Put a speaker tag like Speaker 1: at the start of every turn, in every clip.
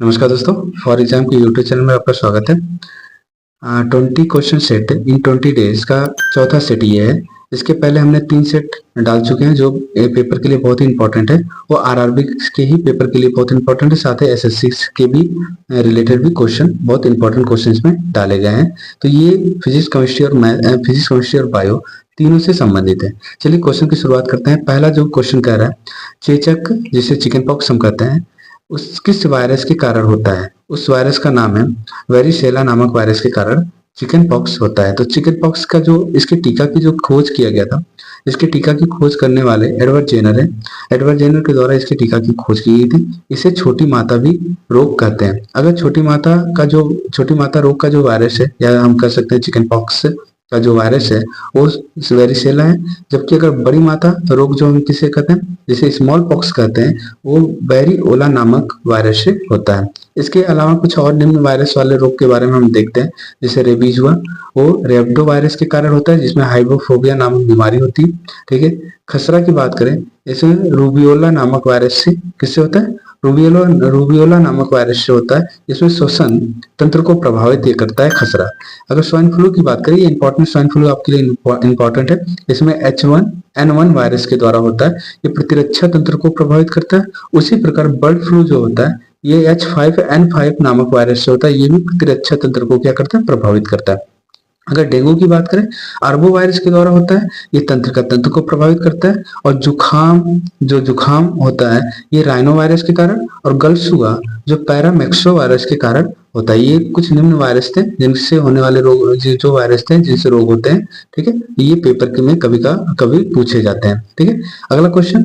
Speaker 1: नमस्कार दोस्तों, for exam के यूट्यूब चैनल में आपका स्वागत है। 20 क्वेश्चन सेट इन 20 डेज का चौथा सेट ये है। इसके पहले हमने 3 सेट डाल चुके हैं जो पेपर के लिए बहुत ही इंपॉर्टेंट है। वो आरआरबी के ही पेपर के लिए बहुत इंपॉर्टेंट है, साथ ही एसएससी के भी रिलेटेड भी क्वेश्चन, बहुत इंपॉर्टेंट क्वेश्चन इसमें डाले गए हैं। तो ये फिजिक्स केमिस्ट्री और बायो तीनों से संबंधित है। चलिए क्वेश्चन की शुरुआत करते हैं। पहला जो क्वेश्चन कह रहा है, चेचक जिसे चिकन पॉक्स हम कहते हैं, उस किस वायरस के कारण होता है? उस वायरस का नाम है वेरिसेला नामक वायरस के कारण चिकन पॉक्स होता है। तो चिकन पॉक्स का जो इसके टीका की जो खोज किया गया था, इसके टीका की खोज करने वाले एडवर्ड जेनर है। एडवर्ड जेनर के द्वारा इसके टीका की खोज की गई थी। इसे छोटी माता भी रोग कहते हैं। अगर छोटी माता रोग का जो वायरस है, या हम कह सकते हैं चिकन पॉक्स का जो वायरस है वो वेरिसेला है। जबकि अगर बड़ी माता रोग जो हम किसे कहते हैं, जिसे स्मॉल पॉक्स कहते हैं, वो वेरिओला नामक वायरस से होता है। इसके अलावा कुछ और निम्न वायरस वाले रोग के बारे में हम देखते हैं। जैसे रेबीज हुआ, वो रेब्डो वायरस के कारण होता है, जिसमें हाइड्रोफोबिया नामक बीमारी होती है। ठीक है। खसरा की बात करें, इसमें रूबियोला नामक वायरस से किससे होता है? रूबियोला नामक वायरस से होता है, जिसमें श्वसन तंत्र को प्रभावित ये करता है खसरा। अगर स्वाइन फ्लू की बात करें, ये इंपॉर्टेंट, स्वाइन फ्लू आपके लिए इंपॉर्टेंट है। इसमें H1N1 वायरस के द्वारा होता है, ये प्रतिरक्षा तंत्र को प्रभावित करता है। उसी प्रकार बर्ड फ्लू जो होता है, ये H5N5 नामक वायरस से होता है, ये भी प्रतिरक्षा तंत्र को क्या करता है? प्रभावित करता है। अगर डेंगू की बात करें, आर्बो वायरस के द्वारा होता है, ये तंत्र को प्रभावित करता है। और जुखाम होता है, ये राइनो वायरस के कारण। और गलसुआ जो पैरामेक्सो वायरस के कारण होता है। ये कुछ निम्न वायरस थे जिनसे होने वाले रोग, जो वायरस थे जिनसे रोग होते हैं। ठीक है, ये पेपर के में कभी पूछे जाते हैं। ठीक है। अगला क्वेश्चन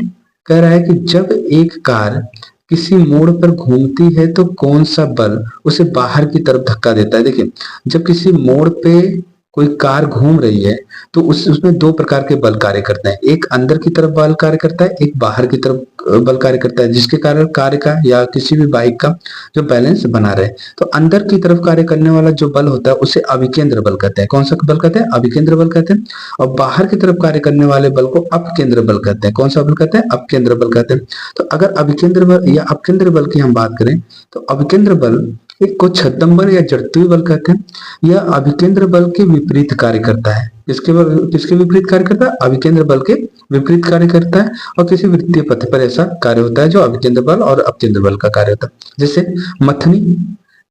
Speaker 1: कह रहा है कि जब एक कार किसी मोड़ पर घूमती है तो कौन सा बल उसे बाहर की तरफ धक्का देता है? देखिए, जब किसी मोड़ पे कोई कार घूम रही है तो उसमें दो प्रकार के बल कार्य करते हैं। एक अंदर की तरफ बल कार्य करता है, एक बाहर की तरफ बल कार्य करता है, जिसके कारण कार का या किसी भी बाइक का जो बैलेंस बना रहे। तो अंदर की तरफ कार्य करने वाला जो बल होता है उसे अभिकेंद्र बल कहते हैं। कौन सा बल कहते हैं? अभिकेंद्र बल कहते हैं। और बाहर की तरफ कार्य करने वाले बल को अपकेंद्र बल कहते हैं। कौन सा बल कहते हैं? अपकेंद्र बल कहते हैं। तो अगर अभिकेंद्र बल या अपकेंद्र बल की हम बात करें, तो अभिकेंद्र बल एक को छद्म बल या जड़त्वीय बल कहते हैं। यह अभिकेंद्र बल के विपरीत कार्य करता है। किसके विपरीत कार्य करता है? अभिकेंद्र बल के विपरीत कार्य करता है। और किसी वृत्तीय पथ पर ऐसा कार्य होता है जो अभिकेंद्र बल और अपकेंद्र बल का कार्य होता है। जैसे मथनी,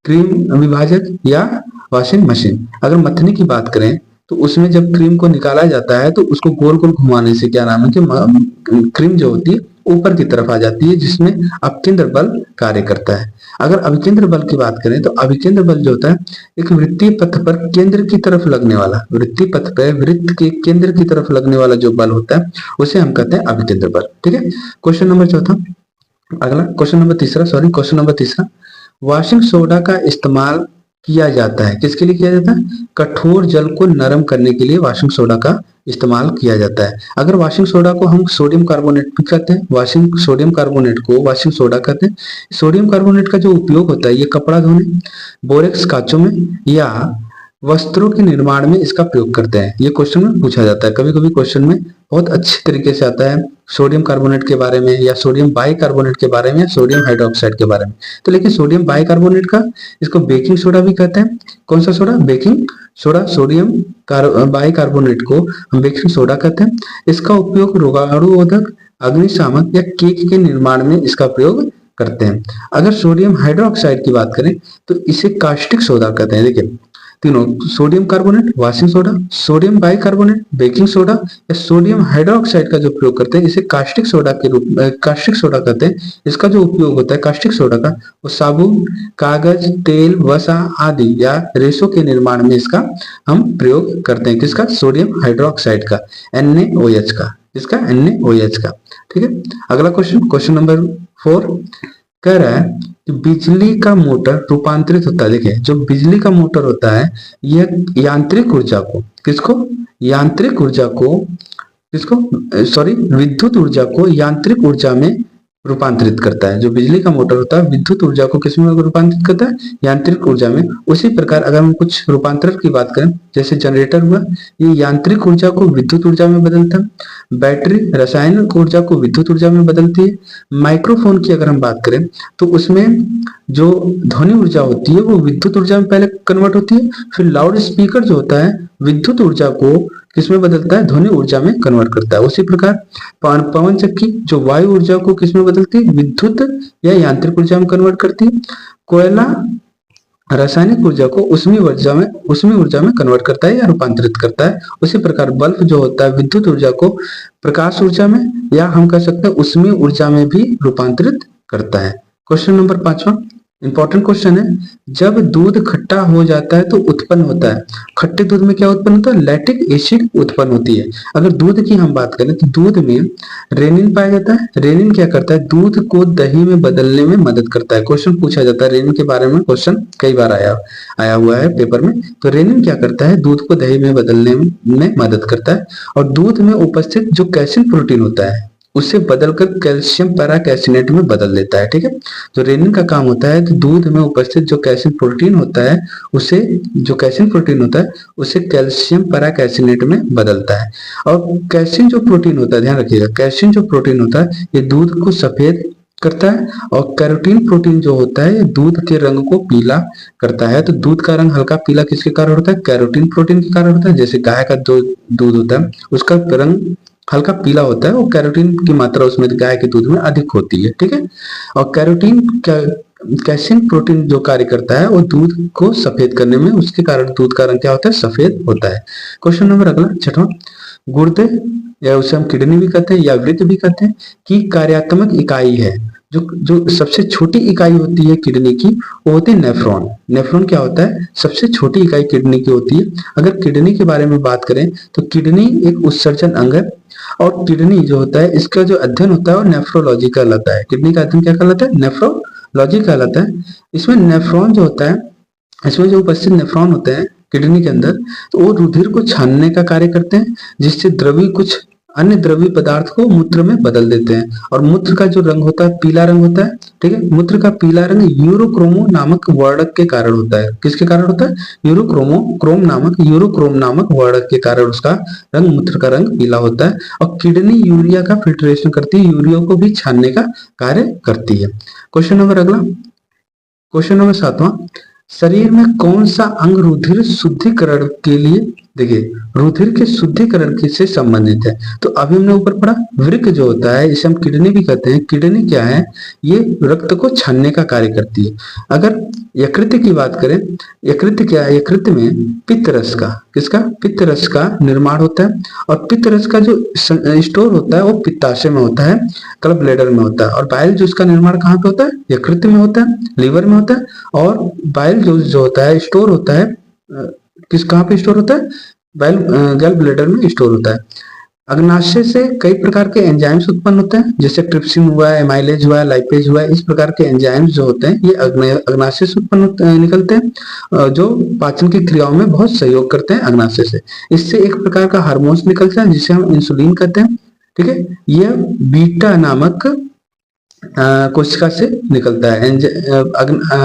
Speaker 1: क्रीम विभाजक या वॉशिंग मशीन। अगर मथनी की बात करें तो उसमें जब क्रीम को निकाला जाता है तो उसको गोल गोल घुमाने से क्या नाम है कि क्रीम जो होती है ऊपर की तरफ आ जाती है, जिसमें अपकेंद्र बल कार्य करता है। अगर अभिकेंद्र बल की बात करें तो अभिकेंद्र बल जो होता है, एक वृत्तीय पथ पर केंद्र की तरफ लगने वाला, वृत्तीय पथ पर वृत्त के केंद्र की तरफ लगने वाला जो बल होता है उसे हम कहते हैं अभिकेंद्र बल। ठीक है। क्वेश्चन नंबर चौथा। अगला क्वेश्चन नंबर तीसरा, वॉशिंग सोडा का इस्तेमाल किया जाता है, किसके लिए किया जाता है? कठोर जल को नरम करने के लिए वॉशिंग सोडा का इस्तेमाल किया जाता है। अगर वॉशिंग सोडा को हम सोडियम कार्बोनेट भी कहते हैं, सोडियम कार्बोनेट को वॉशिंग सोडा कहते हैं। सोडियम कार्बोनेट का जो उपयोग होता है, ये कपड़ा धोने, बोरेक्स कांचों में या वस्त्रों के निर्माण में इसका प्रयोग करते हैं। ये क्वेश्चन में पूछा जाता है। कभी कभी क्वेश्चन में बहुत अच्छे तरीके से आता है सोडियम कार्बोनेट के बारे में, या सोडियम बाइकार्बोनेट के बारे में, या सोडियम हाइड्रोक्साइड के बारे में। तो लेकिन सोडियम बाइकार्बोनेट का, इसको बेकिंग सोडा भी कहते हैं। कौन सा soda? Baking soda. Sodium bicarbonate को हम बेकिंग सोडा कहते हैं। इसका उपयोग रोगाणुरोधक, अग्निशामक या केक के निर्माण में इसका प्रयोग करते हैं। अगर सोडियम हाइड्रोक्साइड की बात करें तो इसे कास्टिक सोडा कहते हैं। देखिए, तीनों, sodium carbonate washing soda, sodium bicarbonate baking soda, या सोडियम हाइड्रोक्साइड का जो प्रयोग करते हैं इसे कास्टिक सोडा के रूप में कास्टिक सोडा कहते हैं। इसका जो उपयोग होता है कास्टिक सोडा का, वो साबुन, कागज, तेल, वसा आदि या रेशों के निर्माण में इसका हम प्रयोग करते हैं। किसका? सोडियम हाइड्रोक्साइड का, NaOH का। इसका NaOH का। ठीक है। अगला क्वेश्चन नंबर 4 कह रहा है कि बिजली का मोटर रूपांतरित होता है। देखिए, जो बिजली का मोटर होता है, यह यांत्रिक ऊर्जा को विद्युत ऊर्जा को यांत्रिक ऊर्जा में रूपांतरित करता है। जो बिजली का मोटर होता है विद्युत ऊर्जा को किसमें रूपांतरित करता है? यांत्रिक ऊर्जा में। उसी प्रकार अगर हम कुछ रूपांतरण की बात करें, जैसे जनरेटर हुआ, ये यांत्रिक ऊर्जा को विद्युत ऊर्जा में बदलता है। बैटरी रासायनिक ऊर्जा को विद्युत ऊर्जा में बदलती है। माइक्रोफोन की अगर हम बात करें तो उसमें जो ध्वनि ऊर्जा होती है वो विद्युत ऊर्जा में पहले कन्वर्ट होती है, फिर लाउड स्पीकर जो होता है विद्युत ऊर्जा को किसमें बदलता है? ध्वनि ऊर्जा में कन्वर्ट करता है। उसी प्रकार पवन चक्की जो वायु ऊर्जा को किसमें बदलती है? विद्युत या यांत्रिक ऊर्जा में कन्वर्ट करती है। कोयला रासायनिक ऊर्जा को उष्मीय ऊर्जा में कन्वर्ट करता है या रूपांतरित करता है। उसी प्रकार बल्ब जो होता है विद्युत ऊर्जा को प्रकाश ऊर्जा में या हम कह सकते हैं उष्मीय ऊर्जा में भी रूपांतरित करता है। क्वेश्चन नंबर 5वां इंपॉर्टेंट क्वेश्चन है, जब दूध खट्टा हो जाता है तो उत्पन्न होता है, खट्टे दूध में क्या उत्पन्न होता है? लैक्टिक एसिड उत्पन्न होती है। अगर दूध की हम बात करें तो दूध में रेनिन पाया जाता है। रेनिन क्या करता है? दूध को दही में बदलने में मदद करता है। क्वेश्चन पूछा जाता है रेनिन के बारे में, क्वेश्चन कई बार आया हुआ है पेपर में। तो रेनिन क्या करता है? दूध को दही में बदलने में मदद करता है और दूध में उपस्थित जो कैसिन प्रोटीन होता है उसे बदलकर कैल्शियम पैराकैसिनेट में बदल देता है। ठीक है, तो रेनिन का काम होता है तो दूध में उपस्थित जो कैसिन प्रोटीन होता है उसे कैल्शियम पैराकैसिनेट में बदलता है। और कैसिन जो प्रोटीन होता है, ध्यान रखिएगा, कैसिन जो प्रोटीन होता है ये दूध को सफेद करता है और कैरोटीन प्रोटीन जो होता है ये दूध के रंग को पीला करता है। तो दूध का रंग हल्का पीला किसके कारण होता है? कैरोटीन प्रोटीन के कारण होता है। जैसे गाय का दूध होता है उसका रंग हल्का पीला होता है और कैरोटीन की मात्रा उसमें गाय के दूध में अधिक होती है। ठीक है, और कैसिन प्रोटीन जो कार्य करता है वो दूध को सफेद करने में, उसके कारण दूध का रंग क्या होता है? सफेद होता है। क्वेश्चन नंबर अगला 6वां, गुर्दे या उसे हम किडनी भी कहते हैं या वृक्क भी कहते हैं की कार्यात्मक इकाई है। जो सबसे छोटी इकाई होती है किडनी की वो होती है नेफ्रॉन। नेफ्रॉन क्या होता है? सबसे छोटी इकाई किडनी की होती है। अगर किडनी के बारे में बात करें तो किडनी एक उत्सर्जन अंग है और किडनी जो होता है इसका जो अध्ययन होता है वो नेफ्रोलॉजी कहलाता है। किडनी का अध्ययन क्या कहलाता है? नेफ्रोलॉजी कहलाता है। इसमें नेफ्रॉन जो होता है, इसमें जो उपस्थित नेफ्रॉन होते हैं किडनी के अंदर तो वो रुधिर को छानने का कार्य करते हैं, जिससे कुछ अन्य द्रवीय पदार्थ को मूत्र में बदल देते हैं। और मूत्र का जो रंग होता है पीला रंग होता है। ठीक है, मूत्र का पीला रंग यूरोक्रोम नामक वर्णक के कारण होता है। किसके कारण होता है? यूरोक्रोम नामक वर्णक के कारण उसका रंग, मूत्र का रंग पीला होता है। और किडनी यूरिया का फिल्ट्रेशन करती है, यूरिया को भी छानने का कार्य करती है। क्वेश्चन नंबर अगला, क्वेश्चन नंबर 7वां, शरीर में कौन सा अंग रुधिर शुद्धिकरण के लिए, देखिए रुधिर के शुद्धिकरण से संबंधित है? तो अभी हमने ऊपर पढ़ा वृक्क जो होता है इसे हम किडनी भी कहते हैं। किडनी क्या है? ये रक्त को छानने का कार्य करती है। अगर यकृत की बात करें, यकृत क्या है? यकृत में पित्तरस का, किसका? पित्तरस का निर्माण होता है और पित्तरस का जो स्टोर होता है वो पित्ताशय में होता है, गॉल ब्लैडर में होता है। और बाइल जो उसका निर्माण कहाँ पे होता है? यकृत में होता है, लीवर में होता है। और बाइल जो होता है स्टोर होता है कहाँ पे स्टोर होता है? गॉल ब्लैडर में स्टोर होता है। अग्नाशय से कई प्रकार के एंजाइम्स उत्पन्न होते हैं, जैसे ट्रिप्सिन हुआ, एमाइलेज हुआ, लाइपेज हुआ। इस प्रकार के एंजाइम्स जो होते हैं ये अग्नाशय से उत्पन्न निकलते हैं, जो पाचन की क्रियाओं में बहुत सहयोग करते हैं अग्नाशय से। इससे एक प्रकार का हार्मोन्स निकलता है जिसे हम इंसुलिन कहते हैं। ठीक है, यह बीटा नामक कोशिका से निकलता है।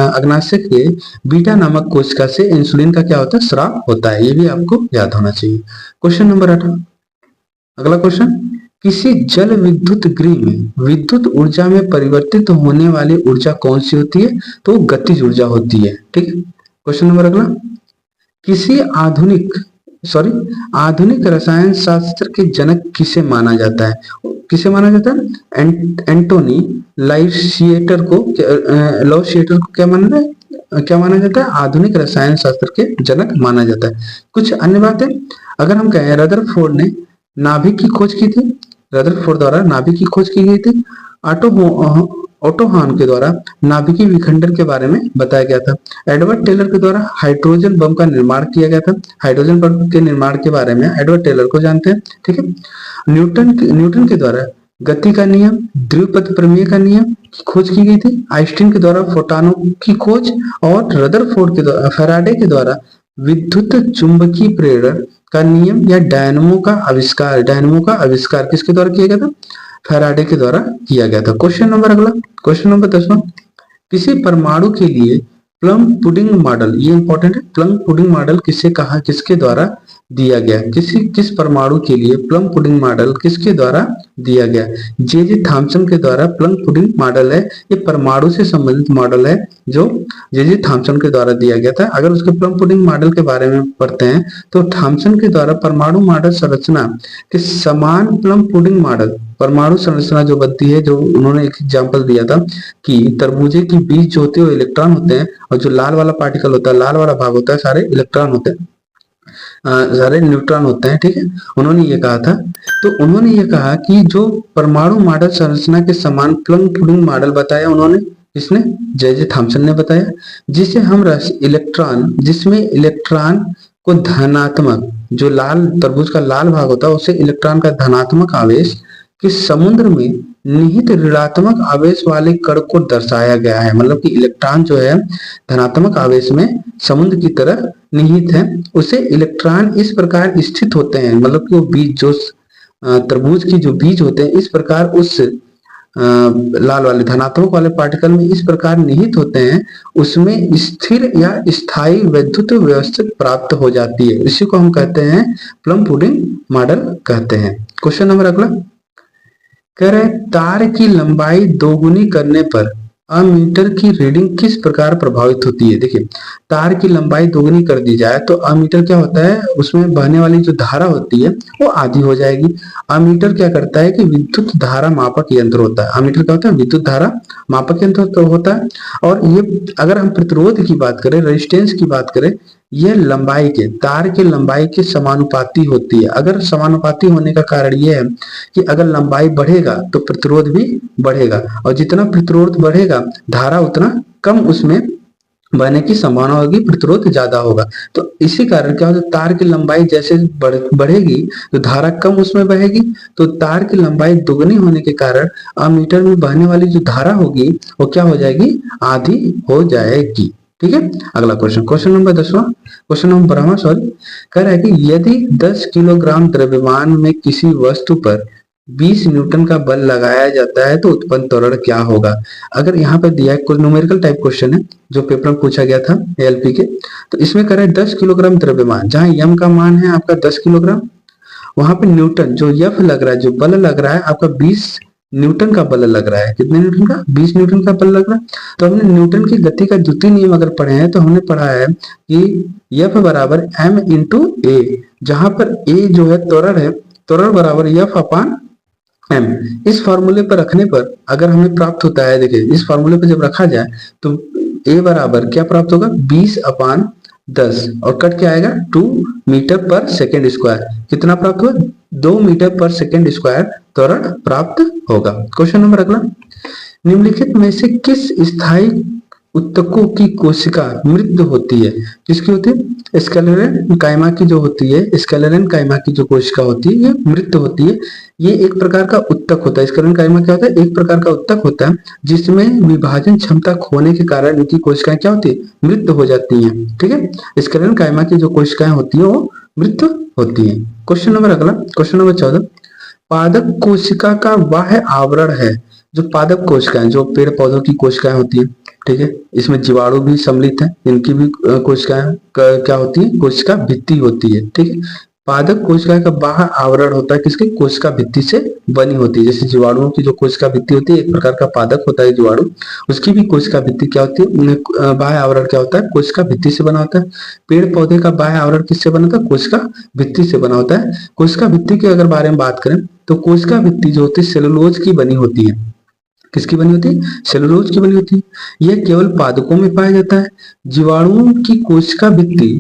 Speaker 1: अग्नाशय के बीटा नामक कोशिका से इंसुलिन का क्या होता है? स्राव होता है। ये भी आपको याद होना चाहिए। क्वेश्चन नंबर 8, अगला क्वेश्चन, किसी जल विद्युत गृह में विद्युत ऊर्जा में परिवर्तित होने वाली ऊर्जा कौन सी होती है? तो गतिज ऊर्जा होती है। ठीक है, क्वेश्चन नंबर अगला, किसी आधुनिक रसायन शास्त्र के जनक किसे माना जाता है? किसे माना जाता है? एंटोनी लॉवसिएटर को क्या माना जाता है? आधुनिक रसायन शास्त्र के जनक माना जाता है। कुछ अन्य बातें अगर हम कहें, रदरफोर्ड ने नाभिक की खोज की थी, रदरफोर्ड द्वारा नाभिक की खोज की गई थी। ओटो हॉर्न के द्वारा नाभिकीय विखंडन के बारे में बताया गया था। एडवर्ड टेलर के द्वारा हाइड्रोजन बम का निर्माण किया गया था। हाइड्रोजन बम के निर्माण के बारे में एडवर्ड टेलर को जानते हैं। ठीक है, न्यूटन के द्वारा गति का नियम, द्विपद प्रमेय का नियम की खोज की गई थी। आइंस्टीन के द्वारा फोटॉनों की खोज और रदरफोर्ड के द्वारा, फैराडे के द्वारा विद्युत चुंबकीय प्रेरण का नियम या डायनमो का आविष्कार किसके द्वारा किया गया था? फैराडे के द्वारा किया गया था। क्वेश्चन नंबर अगला, क्वेश्चन नंबर 10वां, किसी परमाणु के लिए प्लम पुडिंग मॉडल, ये इंपॉर्टेंट है, प्लम पुडिंग मॉडल किसके द्वारा दिया गया, किस परमाणु के लिए प्लम पुडिंग मॉडल किसके द्वारा दिया गया? जे थॉमसन के द्वारा प्लम पुडिंग मॉडल है, ये परमाणु से संबंधित मॉडल है जो जे थॉमसन के द्वारा दिया गया था। अगर उसके प्लम पुडिंग मॉडल के बारे में पढ़ते हैं तो थॉमसन के द्वारा परमाणु मॉडल संरचना के समान प्लम पुडिंग मॉडल, परमाणु संरचना जो बनती है, जो उन्होंने एक एग्जांपल दिया था कि तरबूजे की बीज जो होते हैं वो इलेक्ट्रॉन होते हैं, और जो लाल वाला पार्टिकल होता है, लाल वाला भाग होता है, सारे इलेक्ट्रॉन होते हैं, सारे न्यूट्रॉन होते हैं, ठीक है। उन्होंने ये कहा था, तो उन्होंने ये कहा कि जो परमाणु मॉडल संरचना के समान प्लम पुडिंग मॉडल बताया उन्होंने, किसने? जे थॉमसन ने बताया, जिसे हम इलेक्ट्रॉन, जिसमें इलेक्ट्रॉन को धनात्मक, जो लाल तरबूज का लाल भाग होता है उसे इलेक्ट्रॉन का धनात्मक आवेश कि समुद्र में निहित ऋणात्मक आवेश वाले कण को दर्शाया गया है। मतलब कि इलेक्ट्रॉन जो है धनात्मक आवेश में समुद्र की तरह निहित है, उसे इलेक्ट्रॉन इस प्रकार स्थित होते हैं, मतलब कि वो बीज जो तरबूज की जो बीज होते हैं इस प्रकार उस लाल वाले धनात्मक वाले पार्टिकल में इस प्रकार निहित होते हैं, उसमें स्थिर या स्थायी वैद्युत व्यवस्था प्राप्त हो जाती है। इसी को हम कहते हैं प्लम पुडिंग मॉडल कहते हैं। क्वेश्चन नंबर अगला कह रहे हैं, तार की लंबाई दोगुनी करने पर अमीटर की रीडिंग किस प्रकार प्रभावित होती है? देखिए, तार की लंबाई दोगुनी कर दी जाए तो अमीटर क्या होता है, उसमें बहने वाली जो धारा होती है वो आधी हो जाएगी। अमीटर क्या करता है कि विद्युत धारा मापक यंत्र होता है। अमीटर क्या होता है? विद्युत धारा मापक यंत्र तो होता है। और ये अगर हम प्रतिरोध की बात करें, रेजिस्टेंस की बात करें, यह लंबाई के, तार की लंबाई के समानुपाती होती है। अगर समानुपाती होने का कारण यह है कि अगर लंबाई बढ़ेगा तो प्रतिरोध भी बढ़ेगा, और जितना प्रतिरोध बढ़ेगा धारा उतना कम उसमें बहने की संभावना होगी, प्रतिरोध ज्यादा होगा। तो इसी कारण क्या होता है, तार की लंबाई जैसे बढ़ेगी तो धारा कम उसमें बहेगी, तो तार की लंबाई दुगनी होने के कारण अमीटर में बहने वाली जो धारा होगी वो क्या हो जाएगी? आधी हो जाएगी। ठीक है। अगला क्वेश्चन, क्वेश्चन नंबर 10वां, क्वेश्चन नंबर 12वां सॉरी, कह रहा है कि यदि 10 किलोग्राम द्रव्यमान में किसी वस्तु पर 20 न्यूटन का बल लगाया जाता है तो उत्पन्न त्वरण क्या होगा? अगर यहाँ पर दिया है, कुछ न्यूमेरिकल टाइप क्वेश्चन है जो पेपर में पूछा गया था एएलपी के, तो इसमें कह रहा है 10 किलोग्राम द्रव्यमान, जहां यम का मान है आपका 10 किलोग्राम, वहां पे न्यूटन जो यफ लग रहा है, जो बल लग रहा है आपका 20 न्यूटन का बल लग रहा है। कितने न्यूटन का? 20 न्यूटन का बल लग रहा है। तो हमने न्यूटन की गति का द्वितीय नियम अगर पढ़े हैं तो हमने पढ़ा है कि एफ बराबर एम इंटू ए, जहां पर ए जो है त्वरण है, त्वरण बराबर एफ अपान एम। इस फॉर्मूले पर रखने पर अगर हमें प्राप्त होता है, देखिए इस फॉर्मूले पर जब रखा जाए तो ए बराबर क्या प्राप्त होगा? 20 अपान 10, और कट क्या आएगा? 2 मीटर पर सेकेंड स्क्वायर। कितना प्राप्त हुआ? 2 मीटर पर सेकेंड स्क्वायर त्वरण प्राप्त होगा। क्वेश्चन नंबर अगला, निम्नलिखित में से किस स्थायी उत्तकों की कोशिका मृत होती है? किसकी होती है? स्केलेरन कायमा की जो होती है, स्केलेरन कायमा की जो कोशिका होती है ये मृत होती है। ये एक प्रकार का उत्तक होता है। स्केलेरन कायमा क्या होता है? एक प्रकार का उत्तक होता है जिसमें विभाजन क्षमता खोने के कारण इनकी कोशिकाएं क्या होती है? मृत हो जाती हैं। ठीक है। स्केलेरन कायमा की जो कोशिकाएं होती है वो मृत होती है। क्वेश्चन नंबर अगला, क्वेश्चन नंबर 14, पादप कोशिका का बाह्य आवरण है। जो पादप कोशिकाएं, जो पेड़ पौधों की कोशिकाएं होती है, ठीक है, इसमें जीवाणु भी सम्मिलित है, इनकी भी कोशिकाएं क्या होती है? कोशिका भित्ति होती है। ठीक है। पादप कोशिका का बाह्य आवरण होता है किसके? कोशिका भित्ति से बनी होती है। जैसे जीवाणुओं की जो कोशिका भित्ति होती है, एक प्रकार का पादप होता है जीवाणु, उसकी भी कोशिका भित्ति क्या होती है? उन्हें बाह्य आवरण क्या होता है? कोशिका भित्ति से बना होता है। पेड़ पौधे का बाह्य आवरण किससे बना होता है? कोशिका भित्ति से बना होता है। कोशिका भित्ति के अगर बारे में बात करें तो कोशिका भित्ति जो होती है सेलुलोज की बनी होती है। किसकी बनी होती है? सेलुलोज की बनी होती है। यह केवल पादपों में पाया जाता है। जीवाणुओं की कोशिका भित्ति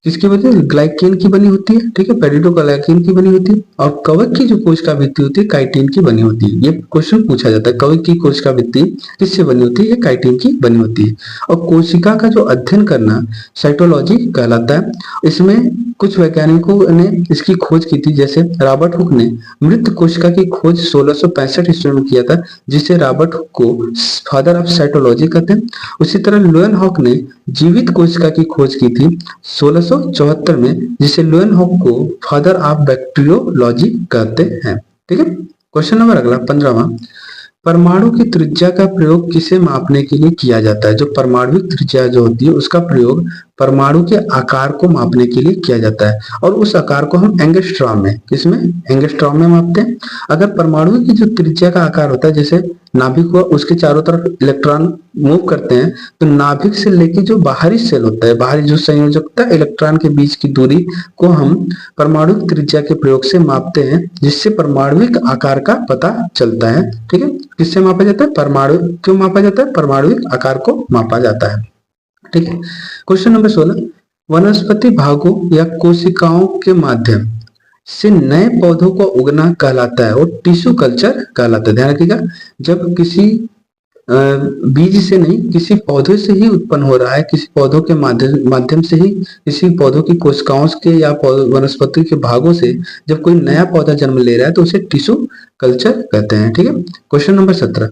Speaker 1: किसकी बनी है? ग्लाइकेन की बनी होती है। ठीक है, पेरिडोग्लाइकेन की बनी होती है। और कवक की जो कोशिका भित्ति होती है काइटिन की बनी होती है। ये क्वेश्चन पूछा जाता है, कवक की कोशिका भित्ति किससे बनी होती है? ये काइटिन की बनी होती है। और कोशिका का जो अध्ययन करना साइटोलॉजी कहलाता है। इसमें कुछ वैज्ञानिकों ने इसकी खोज की थी, जैसे रॉबर्ट हुक ने मृत कोशिका की खोज 1665 ईस्वी में किया था, जिसे रॉबर्ट हुक को फादर ऑफ साइटोलॉजी कहते हैं। उसी तरह लुएन हॉक ने जीवित कोशिका की खोज की थी 1674 में, जिसे लुएन हॉक को फादर ऑफ बैक्टीरियोलॉजी कहते हैं। ठीक है। क्वेश्चन नंबर अगला 15वां, परमाणु की त्रिज्या का प्रयोग किसे मापने के लिए किया जाता है? जो परमाणु त्रिज्या जो होती है उसका प्रयोग परमाणु के आकार को मापने के लिए किया जाता है, और उस आकार को हम एंगस्ट्रॉम में, किसमें, एंगस्ट्रॉम में मापते हैं। अगर परमाणु की जो त्रिज्या का आकार होता है, जैसे नाभिक हुआ, उसके चारों तरफ इलेक्ट्रॉन मूव करते हैं, तो नाभिक से लेके जो बाहरी सेल होता है, बाहरी जो संयोजकता इलेक्ट्रॉन के बीच की दूरी को हम परमाणु त्रिज्या के प्रयोग से मापते हैं, जिससे परमाणुविक आकार का पता चलता है। ठीक है, किससे मापा जाता है? परमाणु, क्यों मापा जाता है? परमाणुविक आकार को मापा जाता है। ठीक है, क्वेश्चन नंबर 16, वनस्पति भागों या कोशिकाओं के माध्यम से नए पौधों को उगना कहलाता है और टिश्यू कल्चर कहलाता है। ध्यान रखिएगा, जब किसी बीज से नहीं, किसी पौधे से ही उत्पन्न हो रहा है, किसी पौधों के माध्यम से ही, किसी पौधों की कोशिकाओं के या वनस्पति के भागों से जब कोई नया पौधा जन्म ले रहा है तो उसे टिश्यू कल्चर कहते हैं। ठीक है, क्वेश्चन नंबर 17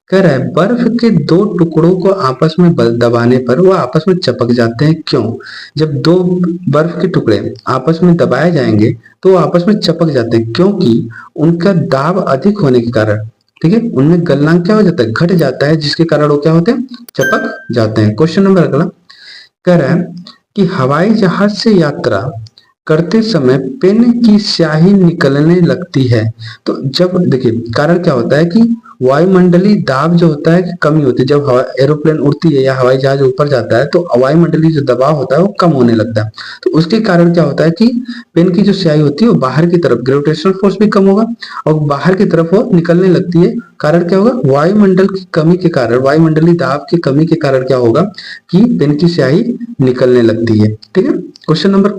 Speaker 1: कह रहा है, बर्फ के दो टुकड़ों को आपस में दबाने पर वह आपस में चिपक जाते हैं, क्यों? जब दो बर्फ के टुकड़े आपस में दबाए जाएंगे तो आपस में चिपक जाते हैं, क्योंकि उनका दाब अधिक होने के कारण, ठीक है, उनमें गलनांक क्या हो जाता है? घट जाता है, जिसके कारण वो क्या होते हैं? चिपक जाते हैं। क्वेश्चन नंबर अगला कह रहा है कि हवाई जहाज से यात्रा करते समय पेन की स्याही निकलने लगती है, तो जब, देखिए, कारण क्या होता है कि वायुमंडलीय दाब जो होता है कमी होती है। जब एरोप्लेन उड़ती है या हवाई जहाज ऊपर जाता है तो वायुमंडलीय जो दबाव होता है वो कम होने लगता है, तो उसके कारण क्या होता है कि पेन की जो स्याही होती है वो बाहर की तरफ, ग्रेविटेशनल फोर्स भी कम होगा और बाहर की तरफ वो निकलने लगती है। कारण क्या होगा? वायुमंडल की कमी के कारण, वायुमंडलीय दाब की कमी के कारण क्या होगा कि पेन की स्याही निकलने लगती है। ठीक है, क्वेश्चन नंबर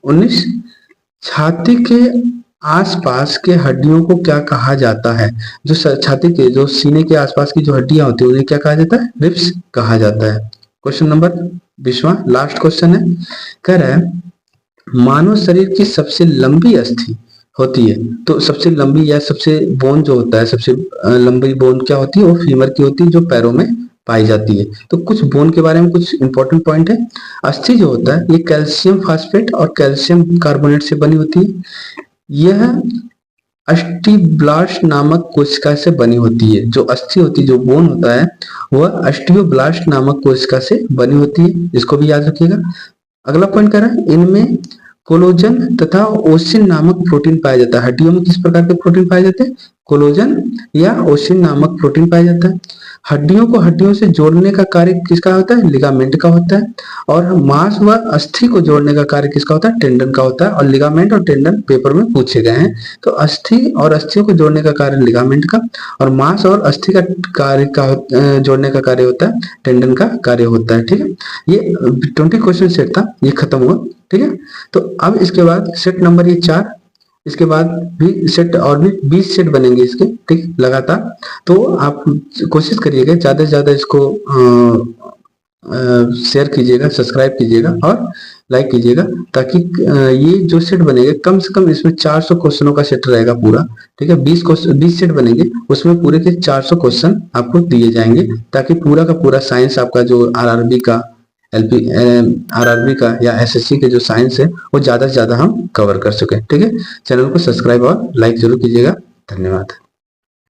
Speaker 1: 19, छाती के आसपास के हड्डियों को क्या कहा जाता है? जो छाती के, जो सीने के आसपास की जो हड्डियां होती है उन्हें क्या कहा जाता है? रिब्स कहा जाता है। क्वेश्चन नंबर 20वां, लास्ट क्वेश्चन है, कह रहा है मानव शरीर की सबसे लंबी अस्थि होती है, तो सबसे लंबी या सबसे बोन जो होता है, सबसे लंबी बोन क्या होती है? वो फीमर की होती है, जो पैरों में पाई जाती है। तो कुछ बोन के बारे में कुछ इंपॉर्टेंट पॉइंट है। अस्थि जो होता है ये कैल्शियम फास्फेट और कैल्शियम कार्बोनेट से बनी होती है। यह अस्टिब्लास्ट नामक कोशिका से बनी होती है। जो अस्थि होती है, जो बोन होता है, वह अस्टियोब्लास्ट नामक कोशिका से बनी होती है, इसको भी याद रखिएगा। अगला पॉइंट कर रहा है, इनमें कोलोजन तथा ओसिन नामक प्रोटीन पाया जाता है। हड्डियों में किस प्रकार के प्रोटीन पाए जाते हैं? कोलोजन या ओसिन नामक प्रोटीन पाया जाता है। हड्डियों को हड्डियों से जोड़ने का कार्य किसका होता है? लिगामेंट का होता है। और मांस व अस्थि को जोड़ने का कार्य किसका होता है? टेंडन का होता है। और लिगामेंट और टेंडन पेपर में पूछे गए हैं। तो अस्थि और अस्थियों को जोड़ने का कार्य लिगामेंट का, और मांस और अस्थि का कार्य का जोड़ने का कार्य होता है टेंडन का कार्य होता है। ठीक है, ये 20 क्वेश्चन सेट था, ये खत्म हुआ। ठीक है, तो अब इसके बाद सेट नंबर ये 4, इसके बाद भी सेट और भी 20 सेट बनेंगे इसके, ठीक, लगातार। तो आप कोशिश करिएगा ज्यादा से ज्यादा इसको शेयर कीजिएगा, सब्सक्राइब कीजिएगा और लाइक कीजिएगा, ताकि ये जो सेट बनेगा कम से कम इसमें 400 क्वेश्चनों का सेट रहेगा पूरा। ठीक है, 20 सेट बनेंगे, उसमें पूरे के 400 क्वेश्चन आपको दिए जाएंगे, ताकि पूरा का पूरा साइंस आपका जो आरआरबी का, आरआरबी का या एसएससी के जो साइंस है वो ज्यादा से ज्यादा हम कवर कर सके। ठीक है, चैनल को सब्सक्राइब और लाइक जरूर कीजिएगा। धन्यवाद।